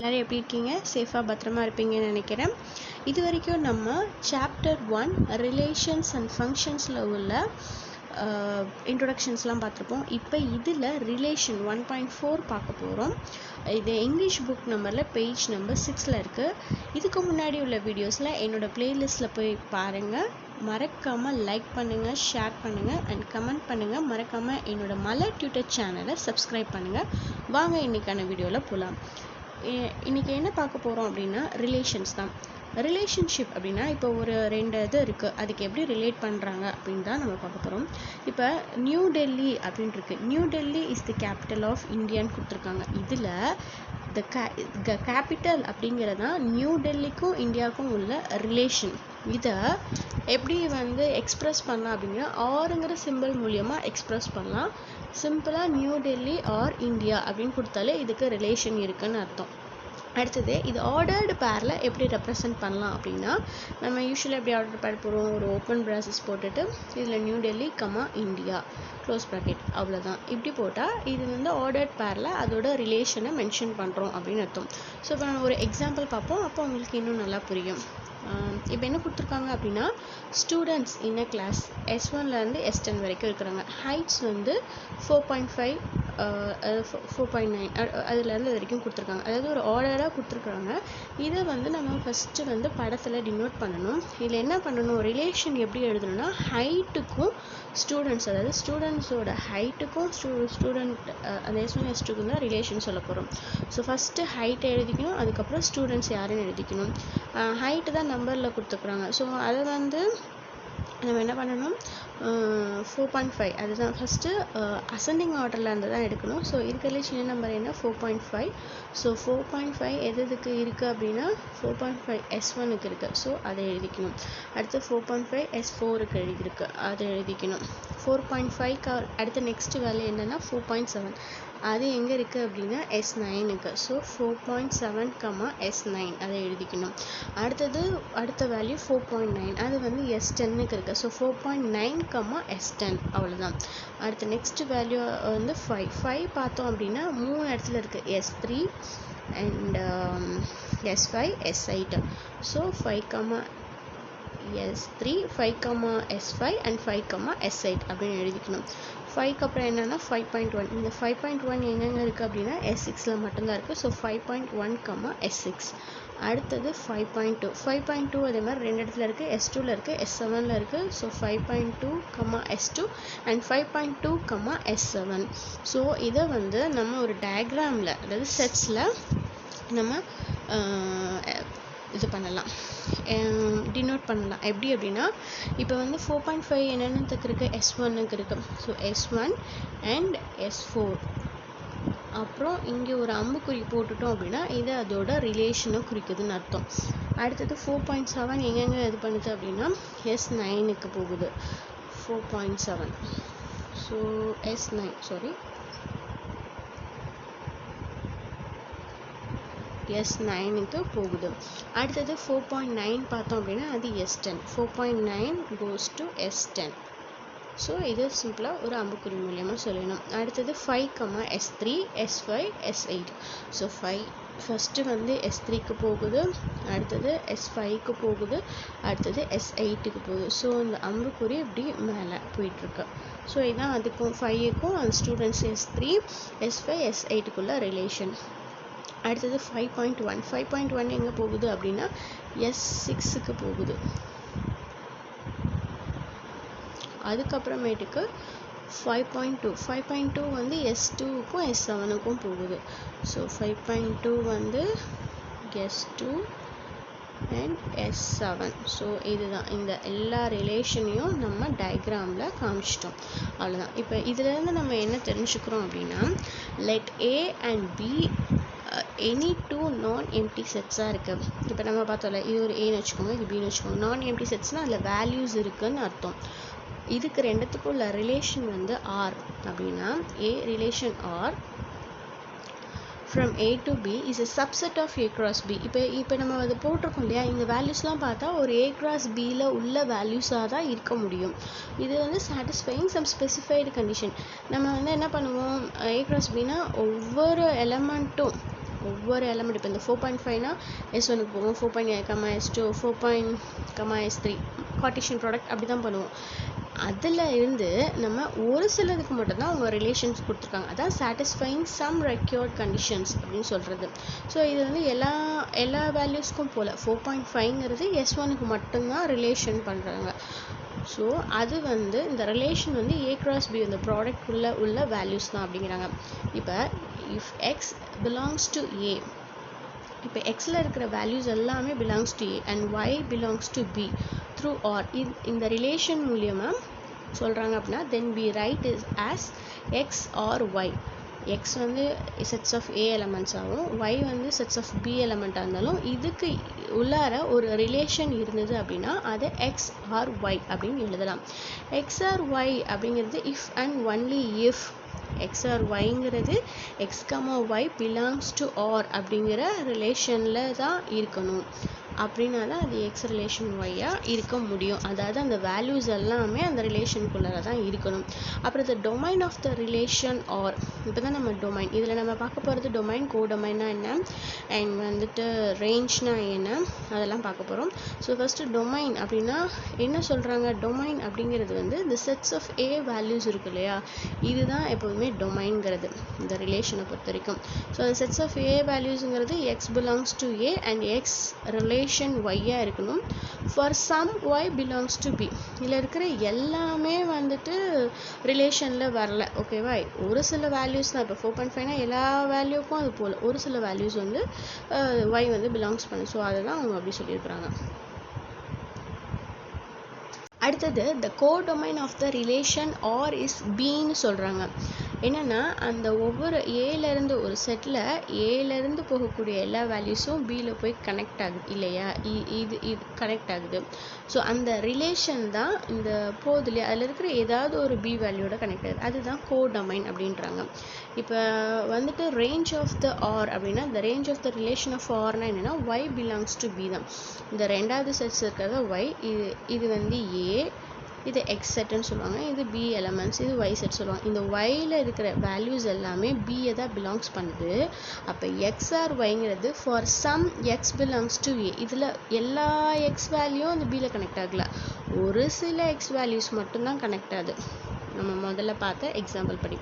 எல்லாரும் எப்படி இருக்கீங்க? சேஃபாக பத்திரமா இருப்பீங்கன்னு நினைக்கிறேன். இது வரைக்கும் நம்ம சாப்டர் 1 ரிலேஷன்ஸ் அண்ட் ஃபங்க்ஷன்ஸில் உள்ள இன்ட்ரொடக்ஷன்ஸ்லாம் பார்த்துருப்போம். இப்போ இதில் ரிலேஷன் 1.4 பார்க்க போகிறோம். இது இங்கிலீஷ் புக் நம்பரில் பேஜ் நம்பர் 6 இருக்குது. இதுக்கு முன்னாடி உள்ள வீடியோஸில் என்னோடய ப்ளேலிஸ்ட்டில் போய் பாருங்கள். மறக்காமல் லைக் பண்ணுங்கள், ஷேர் பண்ணுங்கள் அண்ட் கமெண்ட் பண்ணுங்கள். மறக்காமல் என்னோடய மலர் டியூட்டர் சேனலை சப்ஸ்கிரைப் பண்ணுங்கள். வாங்க இன்றைக்கான வீடியோவில் போகலாம். இன்றைக்கி என்ன பார்க்க போகிறோம் அப்படின்னா ரிலேஷன்ஸ் தான். ரிலேஷன்ஷிப் அப்படின்னா இப்போ ஒரு 2 இது இருக்குது, அதுக்கு எப்படி ரிலேட் பண்ணுறாங்க அப்படின்னு தான் நம்ம பார்க்க போகிறோம். இப்போ நியூ டெல்லி அப்படின்னு இருக்கு. New Delhi is the capital of இந்தியான்னு கொடுத்துருக்காங்க. இதில் த கேபிட்டல் அப்படிங்கிறது தான் நியூ டெல்லிக்கும் இந்தியாவுக்கும் உள்ள ரிலேஷன். இதை எப்படி எக்ஸ்ப்ரெஸ் பண்ணலாம் அப்படின்னா ஆறுங்கிற சிம்பிள் மூலியமாக எக்ஸ்ப்ரெஸ் பண்ணலாம். சிம்பிளாக நியூ டெல்லி ஆர் இந்தியா அப்படின்னு கொடுத்தாலே இதுக்கு ரிலேஷன் இருக்குன்னு அர்த்தம். அடுத்தது இது ஆர்டர்டு பேரில் எப்படி ரெப்ரசன்ட் பண்ணலாம் அப்படின்னா நம்ம யூஸ்வலாக எப்படி ஆர்டர் பேர் போகிறோம், ஒரு ஓப்பன் ப்ராசஸ் போட்டுட்டு இதில் new Delhi India close bracket அவ்வளோதான். இப்படி போட்டால் இது ஆர்டர்ட் பேரில் அதோட ரிலேஷனை மென்ஷன் பண்ணுறோம் அப்படின்னு அர்த்தம். ஸோ இப்போ நம்ம ஒரு எக்ஸாம்பிள் பார்ப்போம், அப்போ உங்களுக்கு இன்னும் நல்லா புரியும். இப்போ என்ன கொடுத்துருக்காங்க அப்படின்னா ஸ்டூடெண்ட்ஸ் இன் அ கிளாஸ் S1லேருந்து S10 வரைக்கும் இருக்கிறாங்க. ஹைட்ஸ் 4.5 4.9 அதுலேருந்து அது வரைக்கும் கொடுத்துருக்காங்க. அதாவது ஒரு ஆர்டராக கொடுத்துருக்குறாங்க. இதை நம்ம ஃபஸ்ட்டு படத்தில் டினோட் பண்ணணும். இதில் என்ன பண்ணணும், ரிலேஷன் எப்படி எழுதணும்னா ஹைட்டுக்கும் ஸ்டூடெண்ட்ஸ், அதாவது ஸ்டூடெண்ட்ஸோட ஹைட்டுக்கும் ஸ்டூடெண்ட் அந்த S1 S2க்கும் தான் ரிலேஷன் சொல்ல போகிறோம். ஸோ ஃபஸ்ட்டு ஹைட்டை எழுதிக்கணும், அதுக்கப்புறம் ஸ்டூடெண்ட்ஸ் யாருன்னு எழுதிக்கணும். ஹைட்டு தான் நம்பரில் கொடுத்துருக்குறாங்க. ஸோ அதை நம்ம என்ன பண்ணணும், 4.5 அதுதான் ஃபஸ்ட்டு அசெண்டிங் ஆர்டரில் இருந்து தான் எடுக்கணும். ஸோ இருக்கிறதுல சின்ன நம்பர் என்ன 4.5. ஸோ 4.5 எதுக்கு இருக்குது அப்படின்னா 4.5 S1க்கு இருக்குது. ஸோ அதை எழுதிக்கணும். அடுத்து 4.5 S4க்கு எழுதியிருக்கு, அதை எழுதிக்கணும். 4.5க்கு அடுத்த நெக்ஸ்ட் வேல்யூ என்னென்னா 4.7, அது எங்கே இருக்குது அப்படின்னா S9க்கு. ஸோ 4.7, S9 அதை எழுதிக்கணும். அடுத்த வேல்யூ 4.9, அது S10க்கு இருக்குது. ஸோ 4.9, S10 அவ்வளோதான். அடுத்த நெக்ஸ்ட் வேல்யூ 5 பார்த்தோம் அப்படின்னா 3 இடத்துல இருக்குது, S3 and S5 S8. So 5, S3 5, S5 and 5, S8 அப்படின்னு எழுதிக்கணும். 5க்கு அப்புறம் என்னென்னா 5.1. இந்த 5.1 எங்கெங்கே இருக்குது அப்படின்னா S6ல் மட்டும்தான் இருக்குது. So 5.1, S6. அடுத்தது 5.2. 5.2 அதே மாதிரி 2 இடத்துல இருக்குது, S2ல் இருக்குது, S7ல் இருக்குது. So 5.2, S2 and 5.2, S7. So இதை நம்ம ஒரு டயக்ராமில், அதாவது செட்ஸில் நம்ம இது பண்ணலாம், டினோட் பண்ணலாம். எப்படி அப்படின்னா இப்போ 4.5 என்னென்னு இருக்குது, S1க்கு இருக்குது. So S1 and S4. அப்புறம் இங்கே ஒரு அம்புக்குறி போட்டுட்டோம் அப்படின்னா இது அதோட ரிலேஷனை குறிக்குதுன்னு அர்த்தம். அடுத்தது 4.7 எங்கெங்கே இது பண்ணுது அப்படின்னா S9க்கு போகுது. 4.7 ஸோ S9க்கு போகுது. அடுத்தது 4.9 பார்த்தோம் அப்படின்னா அது S10. 4.9 goes to S10. So இது சிம்பிளாக ஒரு அம்புக்குறி மூலியமாக சொல்லணும். அடுத்தது 5, S3 S5 S8. So 5 first S3க்கு போகுது, அடுத்தது S5க்கு போகுது, அடுத்தது S8க்கு போகுது. ஸோ இந்த அம்புக்குறி இப்படி மேலே போயிட்டுருக்கு. ஸோ இதுதான் அதுக்கும் 5க்கும் அந்த ஸ்டூடெண்ட்ஸ் S3 S5 S8க்குள்ள ரிலேஷன். அடுத்தது 5.1. 5.1 எங்கே போகுது அப்படின்னா S6க்கு போகுது. அதுக்கப்புறமேட்டுக்கு 5.2. 5.2 S2க்கும் S7க்கும் போகுது. So 5.2 S2 and S7. So இதுதான், இந்த எல்லா ரிலேஷனையும் நம்ம டயக்ராமில் காமிச்சிட்டோம். அவ்வளோதான். இப்போ இதிலேருந்து நம்ம என்ன தெரிஞ்சுக்கிறோம் அப்படின்னா let A and B any 2 நான் எம்டி செட்ஸாக இருக்குது. இப்போ நம்ம பார்த்தோம்ல, இது ஒரு ஏன்னு வச்சுக்கோங்க, இது பின்னு வச்சுக்கோங்க. நான் எம்டி செட்ஸ்னால் அதில் வேல்யூஸ் இருக்குதுன்னு அர்த்தம். இதுக்கு ரெண்டுத்துக்கும் உள்ள ரிலேஷன் R அப்படின்னா A relation R from A to B is a subset of A cross B. இப்போ நம்ம அது போட்டிருக்கோம் இல்லையா, இந்த வேல்யூஸ்லாம் பார்த்தா ஒரு A cross Bயில் உள்ள வேல்யூஸாக தான் இருக்க முடியும். இது satisfying some specified condition. நம்ம என்ன பண்ணுவோம், A cross Bனா ஒவ்வொரு எலமெண்ட்டும் ஒவ்வொரு எலமெண்ட் இப்போ இந்த 4.5னா S1க்கு போகும், 4.8, S2, 4, S3 கார்ட்டீசியன் ப்ராடக்ட் அப்படி தான் பண்ணுவோம். அதில் இருந்து நம்ம ஒரு சிலதுக்கு மட்டும்தான் அவங்க ரிலேஷன்ஸ் கொடுத்துருக்காங்க. அதான் சாட்டிஸ்ஃபைங் சம் ரெக்யூர்ட் கண்டிஷன்ஸ் அப்படின்னு சொல்கிறது. ஸோ இது வந்து எல்லா வேல்யூஸ்க்கும் போல் 4.5ங்கிறது S1க்கு மட்டும்தான் ரிலேஷன் பண்ணுறாங்க. ஸோ அது வந்து இந்த ரிலேஷன் வந்து A cross B இந்த ப்ராடக்ட் உள்ள வேல்யூஸ் தான் அப்படிங்கிறாங்க. இப்போ if X belongs to A, இப்போ எக்ஸில் இருக்கிற வேல்யூஸ் எல்லாமே belongs to A and Y belongs to B through R இந்த ரிலேஷன் மூலியமாக சொல்கிறாங்க அப்படின்னா then we write is as X R Y. X வந்து செட்ஸ் ஆஃப் ஏ எலமெண்ட்ஸ் ஆகும், ஒய் வந்து செட்ஸ் ஆஃப் பி எலமெண்ட்டாக இருந்தாலும் இதுக்கு உள்ளார ஒரு ரிலேஷன் இருந்தது அப்படின்னா அதை எக்ஸ் ஆர் ஒய் அப்படின்னு எழுதலாம். எக்ஸ் ஆர் ஒய் அப்படிங்கிறது if and only if x R ஒய்ங்கிறது x comma y belongs to R அப்படிங்கிற ரிலேஷனில் தான் இருக்கணும். அப்படின்னா தான் அது எக்ஸ் ரிலேஷன் ஒய்யாக இருக்க முடியும். அதாவது அந்த வேல்யூஸ் எல்லாமே அந்த ரிலேஷனுக்குள்ளார தான் இருக்கணும். அப்புறம் இந்த domain of the relation R, இப்போ தான் நம்ம டொமைன் இதில் நம்ம பார்க்க போகிறது டொமைன், கோடொமைனா என்ன அண்ட் வந்துட்டு ரேஞ்ச்னா என்ன அதெல்லாம் பார்க்க போகிறோம். ஸோ ஃபஸ்ட்டு டொமைன் அப்படின்னா என்ன சொல்கிறாங்க, டொமைன் அப்படிங்கிறது வந்து இந்த செட்ஸ் ஆஃப் ஏ வேல்யூஸ் இருக்கு இல்லையா, இதுதான் எப்போதுமே டொமைன்ங்கிறது இந்த ரிலேஷனை பொறுத்த வரைக்கும். ஸோ அந்த செட்ஸ் ஆஃப் ஏ வேல்யூஸுங்கிறது x belongs to A and x relation ஒய்யா இருக்கணும். For some y belongs to B, இதில் இருக்கிற எல்லாமே வந்துட்டு ரிலேஷனில் வரல. ஓகேவா, ஒரு சில வேல்யூஸ் தான். இப்போ 4.5னா எல்லா வேல்யூக்கும் அது போல் ஒரு சில வேல்யூஸ் வந்து ஒய் வந்து பிலாங்ஸ் பண்ணு. ஸோ அதை தான் அவங்க அப்படி சொல்லியிருக்கிறாங்க. அடுத்தது the codomain of the relation or is Bன்னு சொல்கிறாங்க. என்னென்னா அந்த ஒவ்வொரு ஏலேருந்து ஒரு செட்டில் ஏலேருந்து போகக்கூடிய எல்லா வேல்யூஸும் பியில் போய் கனெக்ட் ஆகுது இல்லையா, இது கனெக்ட் ஆகுது. ஸோ அந்த ரிலேஷன் தான் இந்த போகுது இல்லையா, அதில் இருக்கிற ஏதாவது ஒரு பி வேல்யூட கனெக்ட் ஆகுது, அதுதான் கோடொமைன் அப்படின்றாங்க. இப்போ வந்துட்டு ரேஞ்ச் ஆஃப் த ஆர் அப்படின்னா இந்த range of the relation of ஆர்னா என்னென்னா ஒய் பிலாங்ஸ் டு பி தான். இந்த ரெண்டாவது செட்ஸ் இருக்கிறத ஒய், இது வந்து ஏ, இது எக்ஸ் செட்டுன்னு சொல்லுவாங்க, இது பி எலமெண்ட்ஸ், இது ஒய் செட் சொல்லுவாங்க. இந்த ஒயில் இருக்கிற வேல்யூஸ் எல்லாமே பியை தான் பிலாங்ஸ் பண்ணுது. அப்போ எக்ஸ் ஆர் ஒய்ங்கிறது for some x belongs to A, இதில் எல்லா எக்ஸ் வேல்யூவும் அந்த பியில் கனெக்ட் ஆகல, ஒரு சில எக்ஸ் வேல்யூஸ் மட்டும்தான் கனெக்ட் ஆகுது நம்ம முதல்ல பார்த்த எக்ஸாம்பிள் படி.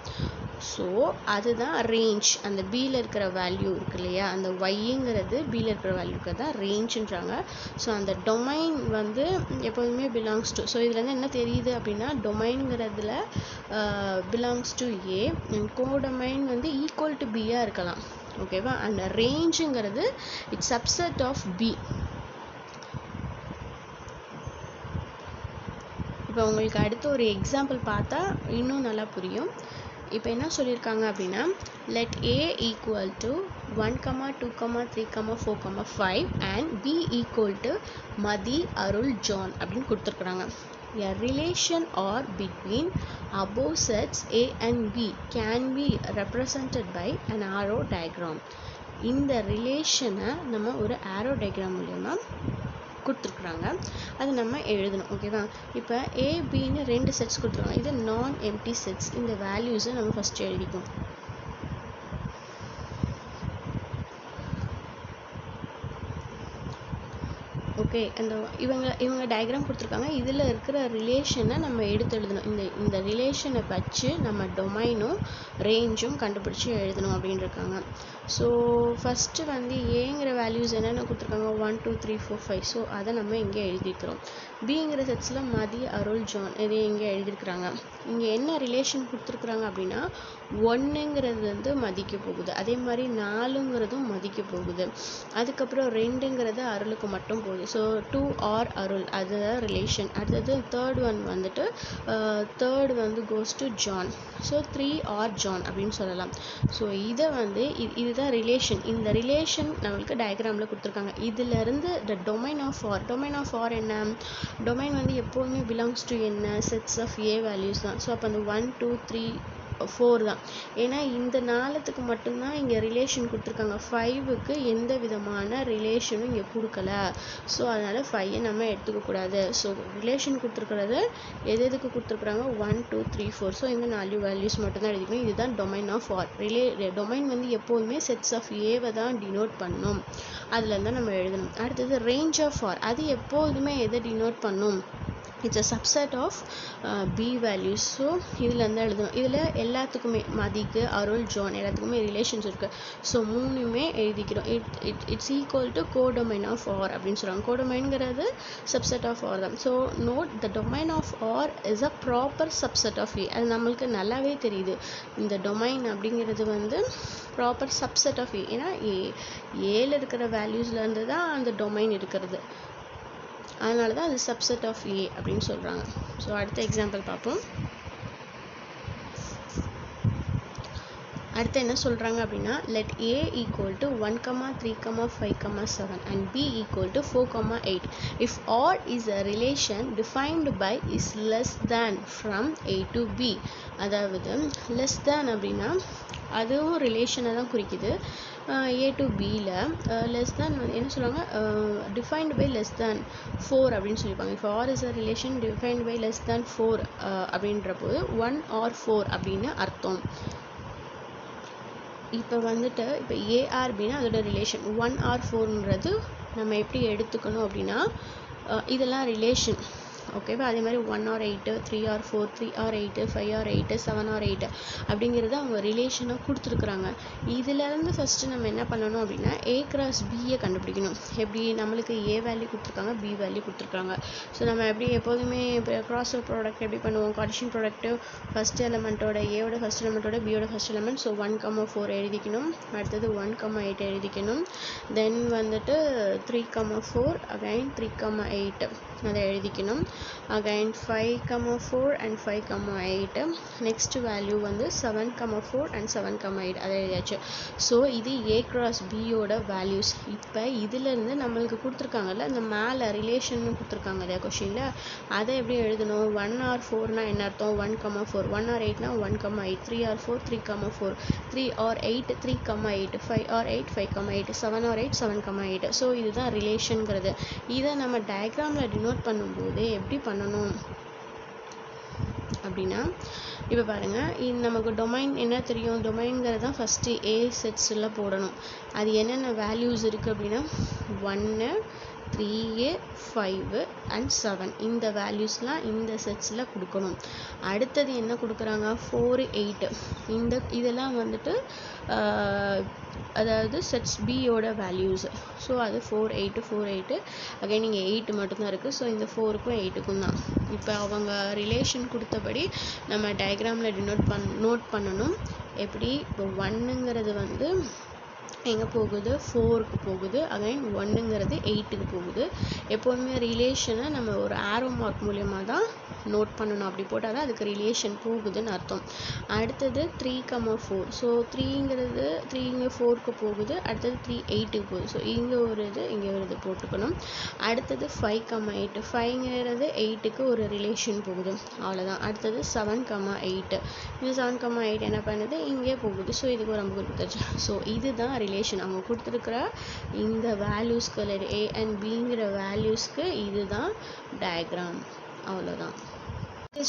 ஸோ அதுதான் ரேஞ்ச். அந்த பியில் இருக்கிற வேல்யூ இருக்கு இல்லையா, அந்த ஒய்ங்கிறது பியில் இருக்கிற வேல்யூக்கு தான் ரேஞ்சுன்றாங்க. ஸோ அந்த டொமைன் வந்து எப்போதுமே பிலாங்ஸ் டு, ஸோ இதுலேருந்து என்ன தெரியுது அப்படின்னா டொமைன்ங்கிறதுல belongs to A and codomain வந்து ஈக்குவல் டு பியாக இருக்கலாம். ஓகேவா, அந்த ரேஞ்சுங்கிறது இட்ஸ் சப்செட் ஆஃப் பி. இப்போ உங்களுக்கு அடுத்து ஒரு எக்ஸாம்பிள் பார்த்தா இன்னும் நல்லா புரியும். இப்போ என்ன சொல்லியிருக்காங்க அப்படின்னா let a equal to 1, 2, 3, 4, 5 and b equal to Mathi, Arul, John அப்படின்னு கொடுத்துருக்குறாங்க. A relation or between above sets A and B can be represented by an arrow diagram. இந்த ரிலேஷனை நம்ம ஒரு arrow diagram மூலமா கொடுத்துருக்குறாங்க, அது நம்ம எழுதணும். ஓகேவா, இப்போ ஏபின்னு 2 செட்ஸ் கொடுத்துருக்காங்க, இது நான் எம்டி செட்ஸ். இந்த வேல்யூஸை நம்ம ஃபஸ்ட்டு எழுதிக்கணும். ஓகே, அந்த இவங்க டயக்ராம் கொடுத்துருக்காங்க, இதில் இருக்கிற ரிலேஷனை நம்ம எடுத்து எழுதணும். இந்த ரிலேஷனை வச்சு நம்ம டொமைனும் ரேஞ்சும் கண்டுபிடிச்சி எழுதணும் அப்படின்னு இருக்காங்க. ஸோ ஃபஸ்ட்டு வந்து ஏங்கிற வேல்யூஸ் என்னென்ன கொடுத்துருக்காங்க 1, 2, 3, 4, 5. ஸோ அதை நம்ம இங்கே எழுதிக்கிறோம். பிங்கிற செட்ஸில் மதி, அருள், ஜான் இதை இங்கே எழுதியிருக்கிறாங்க. இங்கே என்ன ரிலேஷன் கொடுத்துருக்குறாங்க அப்படின்னா 1ங்கிறது வந்து மதிக்க போகுது, அதே மாதிரி 4ங்கிறதும் மதிக்க போகுது, அதுக்கப்புறம் 2ங்கிறது அருளுக்கு மட்டும் போகுது. ஸோ 2 ஆர் அருள் அதுதான் ரிலேஷன். அடுத்தது தேர்ட் ஒன் வந்துட்டு தேர்ட் வந்து goes to John. So 3 R John அப்படின்னு சொல்லலாம். ஸோ இதை வந்து இதுதான் ரிலேஷன். இந்த ரிலேஷன் நம்மளுக்கு டயக்ராமில் கொடுத்துருக்காங்க. இதிலிருந்து the domain of R, domain of R என்ன, டொமைன் வந்து எப்போதுமே பிலாங்ஸ் டு என்ன, செட்ஸ் ஆஃப் ஏ வேல்யூஸ் தான். ஸோ அப்போ அந்த 1, 2, 3 4 தான். ஏன்னா இந்த 4த்துக்கு மட்டும்தான் இங்கே ரிலேஷன் கொடுத்துருக்காங்க, 5க்கு எந்த விதமான ரிலேஷனும் இங்கே கொடுக்கல. ஸோ அதனால் 5 நம்ம எடுத்துக்கக்கூடாது. ஸோ ரிலேஷன் கொடுத்துருக்கிறது எதுக்கு கொடுத்துருக்குறாங்க, 1 2 3 4. ஸோ இந்த 4 வேல்யூஸ் மட்டும்தான் எழுதிக்கணும். இதுதான் டொமைன் ஆஃப் ஆர். டொமைன் வந்து எப்போதுமே செட்ஸ் ஆஃப் ஏவை தான் டினோட் பண்ணணும், அதில் தான் நம்ம எழுதணும். அடுத்தது ரேஞ்ச் ஆஃப் ஆர், அது எப்போதுமே எதை டினோட் பண்ணும், it's a subset of B values. So இதில் இருந்து எழுதணும். இதில் எல்லாத்துக்குமே மதிக்கு, அருள், ஜான் எல்லாத்துக்குமே ரிலேஷன்ஸ் இருக்குது. ஸோ 3மே எழுதிக்கிறோம். It's equal to codomain of R அப்படின்னு சொல்கிறாங்க. கோடொமைன்கிறது சப்செட் ஆஃப் ஆர் தான். So note the domain of R is a proper subset of A. அது நம்மளுக்கு நல்லாவே தெரியுது. இந்த டொமைன் அப்படிங்கிறது வந்து ப்ராப்பர் சப்செட் ஆஃப் ஏ. ஏன்னா ஏல இருக்கிற வேல்யூஸ்லேருந்து தான் அந்த டொமைன் இருக்கிறது. அதனால தான் அது சப்செட் ஆஃப் ஏ அப்படின்னு சொல்கிறாங்க. ஸோ அடுத்த எக்ஸாம்பிள் பார்ப்போம். அடுத்து என்ன சொல்கிறாங்க அப்படின்னா, let A equal to 1, 3, 5, 7 and B equal to 4, 8 if R is a relation defined by is less than from A to B. அதாவது லெஸ் தேன் அப்படின்னா அதுவும் ரிலேஷனை தான் குறிக்குது. ஏ டு பியில் லெஸ் தேன் என்ன சொல்லுவாங்க, டிஃபைன்டு பை லெஸ் தேன் 4 அப்படின்னு சொல்லியிருப்பாங்க. இப்போ R is a relation defined by less than 4 அப்படின்ற போது 1 or 4 அப்படின்னு அர்த்தம். இப்போ வந்துட்டு இப்போ ஏஆர்பின்னா அதோட ரிலேஷன் 1 or 4ன்றது நம்ம எப்படி எடுத்துக்கணும் அப்படின்னா, இதெல்லாம் ரிலேஷன் ஓகேவா. அதே மாதிரி 1 or 8, 3 or 4, 3 or 8, 5 or 8, 7 or 8 அப்படிங்கிறது அவங்க ரிலேஷனாக கொடுத்துருக்குறாங்க. இதிலேருந்து ஃபஸ்ட்டு நம்ம என்ன பண்ணணும் அப்படின்னா ஏ கிராஸ் பியை கண்டுபிடிக்கணும். எப்படி நம்மளுக்கு ஏ வேல்யூ கொடுத்துருக்காங்க, பி வேல்யூ கொடுத்துருக்காங்க. ஸோ நம்ம எப்படி எப்போதுமே இப்போ கிராஸ் ப்ராடக்ட் எப்படி பண்ணுவோம், கார்ட்டீசியன் ப்ராடக்ட்டு ஃபஸ்ட் எலமெண்ட்டோட ஏவோட ஃபஸ்ட் எலமெண்ட்டோட பியோட ஃபஸ்ட் எலமெண்ட். ஸோ 1, 4 எழுதிக்கணும். அடுத்தது 1, 8 எழுதிக்கணும். தென் வந்துட்டு 3, 4 அகைன் 3, 8 அதை எழுதிக்கணும். Again 5, 4 and 5, 8. நெக்ஸ்ட் வேல்யூ வந்து 7, 4 and 7, 8 அதை எழுதியாச்சு. ஸோ இது ஏ கிராஸ் பியோட வேல்யூஸ். இப்போ இதிலேருந்து நம்மளுக்கு கொடுத்துருக்காங்கல்ல இந்த மேலே ரிலேஷன் கொடுத்துருக்காங்க இல்லையா கொஷினில், அதை எப்படி எழுதணும், 1 or 4னா என்ன அர்த்தம், 1, 4, 1 or 8னா 1, 8, 3 or 4, 3, 4, 3 or 8, 3, 8, 5 or 8, 5, 8, 7 or 8, 7, 8. So இதுதான் ரிலேஷனுங்கிறது. இதை நம்ம டயக்ராமில் டினோட் பண்ணும்போது எப்படி பண்ணணும் அப்படின்னா, இப்போ பாருங்கள் நமக்கு டொமைன் என்ன தெரியும், டொமைன்கிறது தான் ஃபஸ்ட்டு ஏ செட்ஸில் போடணும். அது என்னென்ன வேல்யூஸ் இருக்குது அப்படின்னா 1, 3, 5 and 7 இந்த வேல்யூஸ்லாம் இந்த செட்ஸில் கொடுக்கணும். அடுத்தது என்ன கொடுக்குறாங்க, 4, 8 இதெல்லாம் வந்துட்டு அதாவது செட்ஸ் பியோட வேல்யூஸ். ஸோ அது 4, 8 அகைன் இங்கே 8 மட்டும்தான் இருக்குது. ஸோ இந்த 4க்கும் 8க்கும் தான். இப்போ அவங்க ரிலேஷன் கொடுத்தபடி நம்ம டயக்ராமில் நோட் பண்ணணும். எப்படி இப்போ 1ங்கிறது வந்து எங்கே போகுது, 4க்கு போகுது. அகைன் 1ங்கிறது 8க்கு போகுது. எப்போதுமே ரிலேஷனை நம்ம ஒரு ஆரோ மார்க் மூலியமாக தான் நோட் பண்ணணும். அப்படி போட்டால் தான் அதுக்கு ரிலேஷன் போகுதுன்னு அர்த்தம். அடுத்தது 3, 4. ஸோ 3ங்கிறது 3 இங்கே 4க்கு போகுது. அடுத்தது 3, 8க்கு போகுது. ஸோ இங்கே ஒரு இது இங்கே ஒரு இது போட்டுக்கணும். அடுத்தது 5, 8. 5ங்கிறது 8க்கு ஒரு ரிலேஷன் போகுது, அவ்வளோதான். அடுத்தது 7, 8. இந்த 7, 8 என்ன பண்ணுது, இங்கே போகுது. ஸோ இதுக்கு ஒரு அம்பு கொடுத்தாச்சு. ஸோ இதுதான் ரிலேஷன். அவங்க கொடுத்துருக்குற இந்த வேல்யூஸ்க்கு ஏ அண்ட் பிங்கிற வேல்யூஸ்க்கு இதுதான் டயக்ராம், அவ்வளோதான்.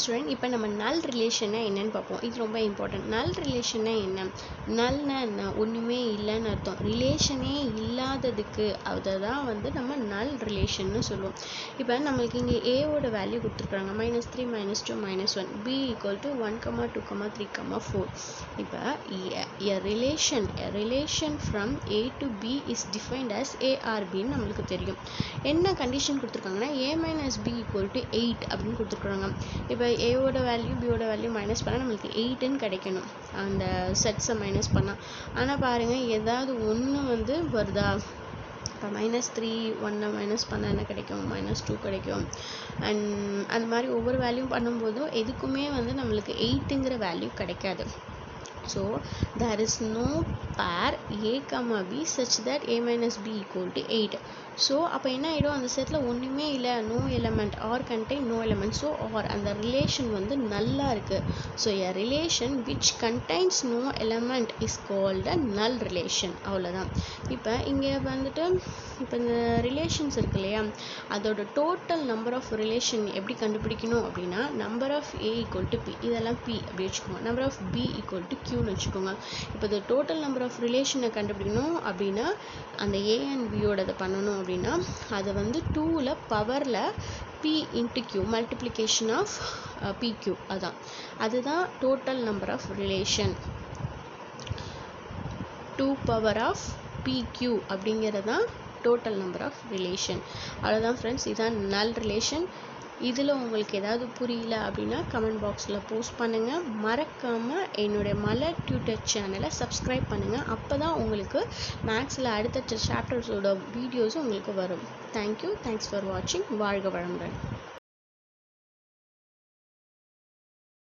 ஸ்டூடெண்ட், இப்போ நம்ம நல் ரிலேஷன்னா என்னன்னு பார்ப்போம். இது ரொம்ப இம்பார்ட்டன்ட். நல் ரிலேஷன்னா என்ன, நல்னா என்ன, ஒன்றுமே இல்லைன்னு அர்த்தம். ரிலேஷனே இல்லாததுக்கு அதை தான் வந்து நம்ம நல் ரிலேஷன்னு சொல்லுவோம். இப்போ நம்மளுக்கு இங்கே ஏவோட வேல்யூ கொடுத்துருக்குறாங்க -3, -2, -1. B equal to 1, 2, 3, 4. இப்போ relation from A to B is defined as ஏஆர்பின்னு நம்மளுக்கு தெரியும். என்ன கண்டிஷன் கொடுத்துருக்காங்கன்னா a - b ஈக்குவல் டு 8 அப்படின்னு கொடுத்துருக்குறாங்க. இப்போ ஏவோட வேல்யூ பியோட வேல்யூ மைனஸ் பண்ணால் நம்மளுக்கு 8ன்னு கிடைக்கணும், அந்த செட்ஸை மைனஸ் பண்ணால். ஆனால் பாருங்கள் ஏதாவது ஒன்று வந்து வருதா, இப்போ -3 1 மைனஸ் பண்ணால் என்ன கிடைக்கும், -2 கிடைக்கும். அண்ட் அந்த மாதிரி ஒவ்வொரு வேல்யூ பண்ணும்போதும் எதுக்குமே வந்து நம்மளுக்கு 8ங்கிற வேல்யூ கிடைக்காது. So there is no pair a comma b such that a minus b equal to 8. So அப்போ என்ன ஆகிடும், அந்த செட்டில் ஒன்றுமே இல்லை, no element R contain no element. So R அந்த ரிலேஷன் வந்து நல்லா இருக்குது. So a relation which contains no element is called a null relation. அவ்வளோதான். இப்போ இங்கே வந்துட்டு இப்போ இந்த ரிலேஷன்ஸ் இருக்கு இல்லையா, அதோட டோட்டல் நம்பர் ஆஃப் ரிலேஷன் எப்படி கண்டுபிடிக்கணும் அப்படின்னா, number of A equal to B, இதெல்லாம் பி அப்படி வச்சுக்கோங்க, number of B equal to கியூன்னு வச்சுக்கோங்க. இப்போ இந்த டோட்டல் நம்பர் ஆஃப் ரிலேஷனை கண்டுபிடிக்கணும் அப்படின்னா அந்த ஏ அண்ட் பியோடதை பண்ணணும் அப்படின்னா அதை வந்து 2ல் பவரில் p into q multiplication of pq, அதுதான் total number of relation. 2 power of pq அப்படிங்கிறது தான் டோட்டல் நம்பர் ஆஃப் ரிலேஷன். அவ்வளோதான் ஃப்ரெண்ட்ஸ், இதுதான் நல் ரிலேஷன். இதில் உங்களுக்கு ஏதாவது புரியல அப்படின்னா கமெண்ட் பாக்ஸில் போஸ்ட் பண்ணுங்கள். மறக்காமல் என்னுடைய மலர் டியூட்டர் சேனலை சப்ஸ்கிரைப் பண்ணுங்கள். அப்போ தான் உங்களுக்கு மேக்ஸில் அடுத்த சாப்டர்ஸோட வீடியோஸும் உங்களுக்கு வரும். தேங்க்யூ, தேங்க்ஸ் ஃபார் வாட்சிங். வாழ்க வளமுடன்.